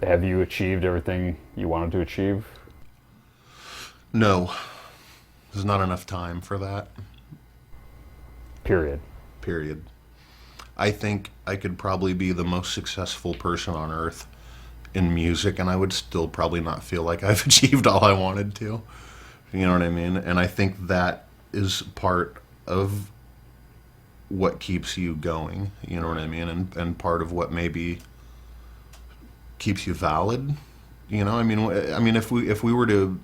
Have you achieved everything you wanted to achieve? No, there's not enough time for that. Period. Period. I think I could probably be the most successful person on earth in music, and I would still probably not feel like I've achieved all I wanted to. You know what I mean? And I think that is part of what keeps you going. You know what I mean? And part of what maybe keeps you valid. You know, I mean, if we were to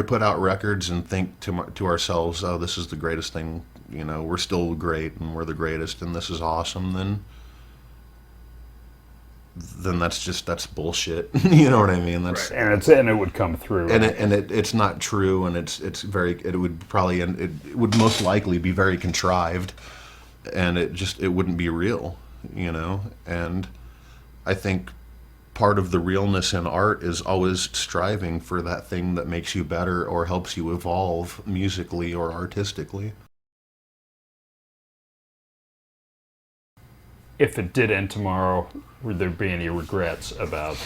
put out records and think to ourselves, oh, this is the greatest thing, you know, we're still great and we're the greatest and this is awesome, then that's bullshit. You know what I mean? That's Right. And it would come through. it's not true, and it would probably, and it would most likely be very contrived, and it wouldn't be real, you know. And I think part of the realness in art is always striving for that thing that makes you better or helps you evolve musically or artistically. If it did end tomorrow, would there be any regrets about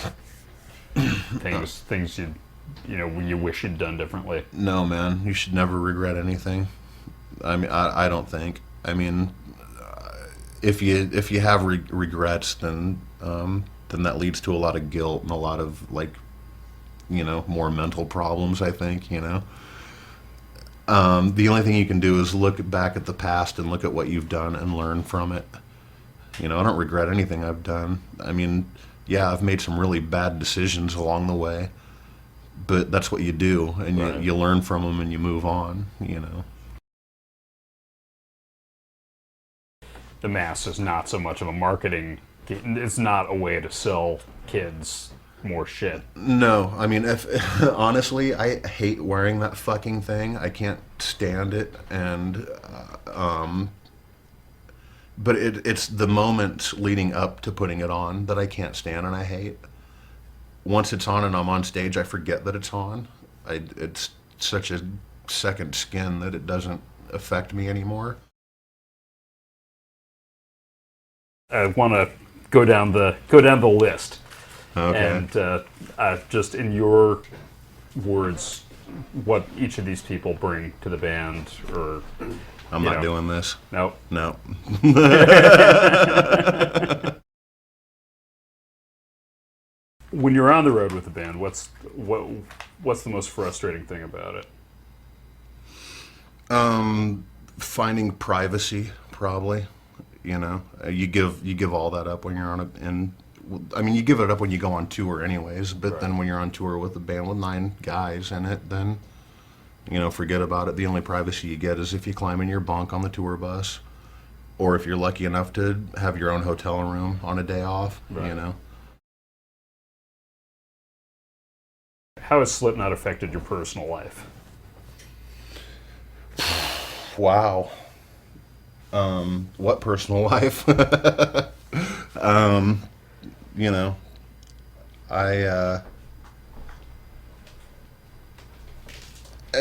things you wish you'd done differently? No, man, you should never regret anything. I mean, I don't think. I mean, if you have regrets, then that leads to a lot of guilt and a lot of, like, you know, more mental problems, I think, you know. The only thing you can do is look back at the past and look at what you've done and learn from it. You know, I don't regret anything I've done. I mean, yeah, I've made some really bad decisions along the way, but that's what you do, and Right. you learn from them and you move on, you know. The Mass is not so much of a marketing. It's not a way to sell kids more shit. No, I mean, if honestly, I hate wearing that fucking thing. I can't stand it, and but it's the moments leading up to putting it on that I can't stand and I hate. Once it's on and I'm on stage, I forget that it's on. It's such a second skin that it doesn't affect me anymore. I want to go down the list, Okay. and just in your words, what each of these people bring to the band, or I'm not doing this. no. No. When you're on the road with the band, what's the most frustrating thing about it? Finding privacy, probably. You know, you give all that up when you're on a, and I mean, you give it up when you go on tour anyways, but Right. then when you're on tour with a band with 9 guys in it, then, you know, forget about it. The only privacy you get is if you climb in your bunk on the tour bus, or if you're lucky enough to have your own hotel room on a day off, Right. you know. How has Slipknot affected your personal life? Wow. What personal life? You know, I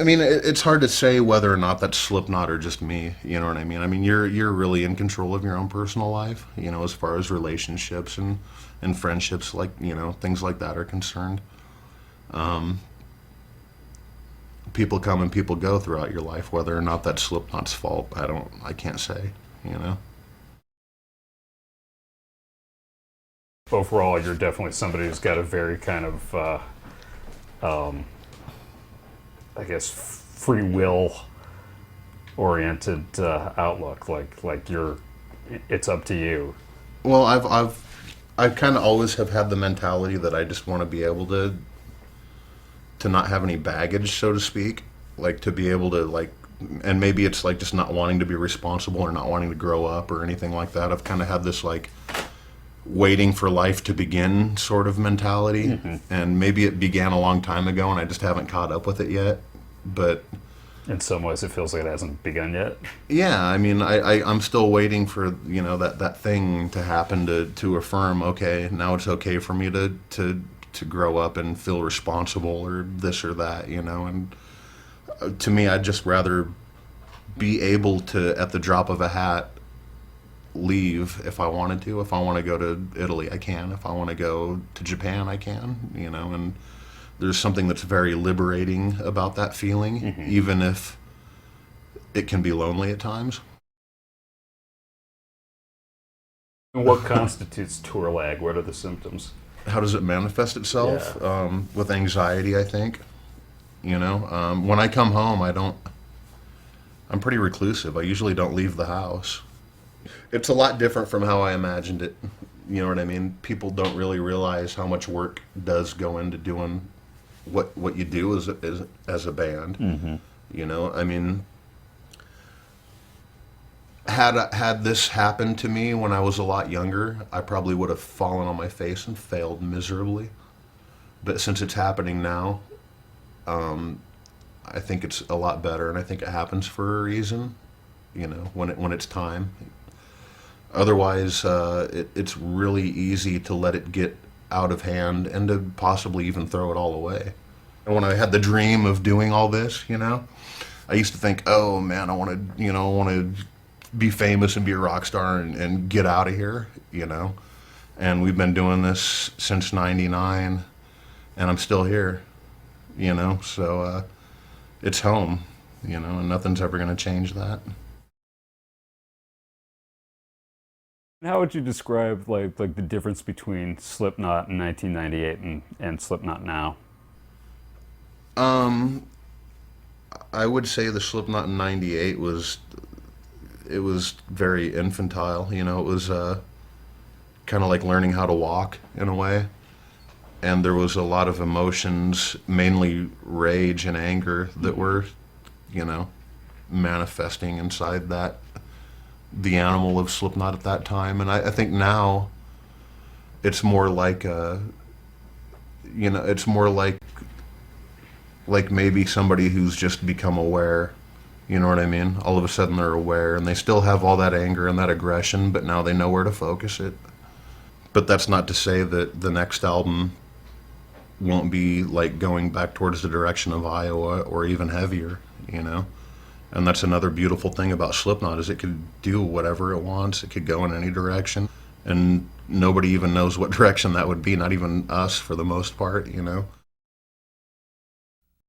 mean, it's hard to say whether or not that's Slipknot or just me. You know what I mean? I mean, you're really in control of your own personal life. You know, as far as relationships and friendships, like, you know, things like that are concerned. People come and people go throughout your life. Whether or not that's Slipknot's fault, I can't say. You know. Overall, you're definitely somebody who's got a very kind of, I guess, free will oriented outlook. Like it's up to you. Well, I've kind of always have had the mentality that I just want to be able to not have any baggage, so to speak, like to be able to, like, and maybe it's like just not wanting to be responsible or not wanting to grow up or anything like that. I've kind of had this, like, waiting for life to begin sort of mentality, and maybe it began a long time ago and I just haven't caught up with it yet, but In some ways, it feels like it hasn't begun yet. yeah, I mean, I'm still waiting for, you know, that thing to happen to affirm, okay, now it's okay for me to grow up and feel responsible or this or that, you know. And to me, I'd just rather be able to, at the drop of a hat, leave if I wanted to. If I want to go to Italy, I can. If I want to go to Japan, I can, you know, and there's something that's very liberating about that feeling, even if it can be lonely at times. And what constitutes tour lag? What are the symptoms? How does it manifest itself? Yeah. With anxiety, I think. You know, when I come home, I'm pretty reclusive. I usually don't leave the house. It's a lot different from how I imagined it. You know what I mean? People don't really realize how much work does go into doing what you do as a band. You know, I mean, had this happened to me when I was a lot younger, I probably would have fallen on my face and failed miserably. But since it's happening now, I think it's a lot better, and I think it happens for a reason. You know, when it's time. Otherwise, it's really easy to let it get out of hand and to possibly even throw it all away. And when I had the dream of doing all this, you know, I used to think, oh man, I want to be famous and be a rock star and get out of here, you know. And we've been doing this since '99, and I'm still here, you know. So it's home, you know, and nothing's ever going to change that. How would you describe like the difference between Slipknot in 1998 and Slipknot now? Um, I would say the Slipknot in '98 was very infantile. You know, it was kind of like learning how to walk in a way. And there was a lot of emotions, mainly rage and anger, that were, you know, manifesting inside the animal of Slipknot at that time. And I think now it's more like it's more like maybe somebody who's just become aware. You know what I mean? All of a sudden they're aware, and they still have all that anger and that aggression, but now they know where to focus it. But that's not to say that the next album won't be like going back towards the direction of Iowa or even heavier, you know? And that's another beautiful thing about Slipknot, is it could do whatever it wants. It could go in any direction, and nobody even knows what direction that would be, not even us for the most part, you know?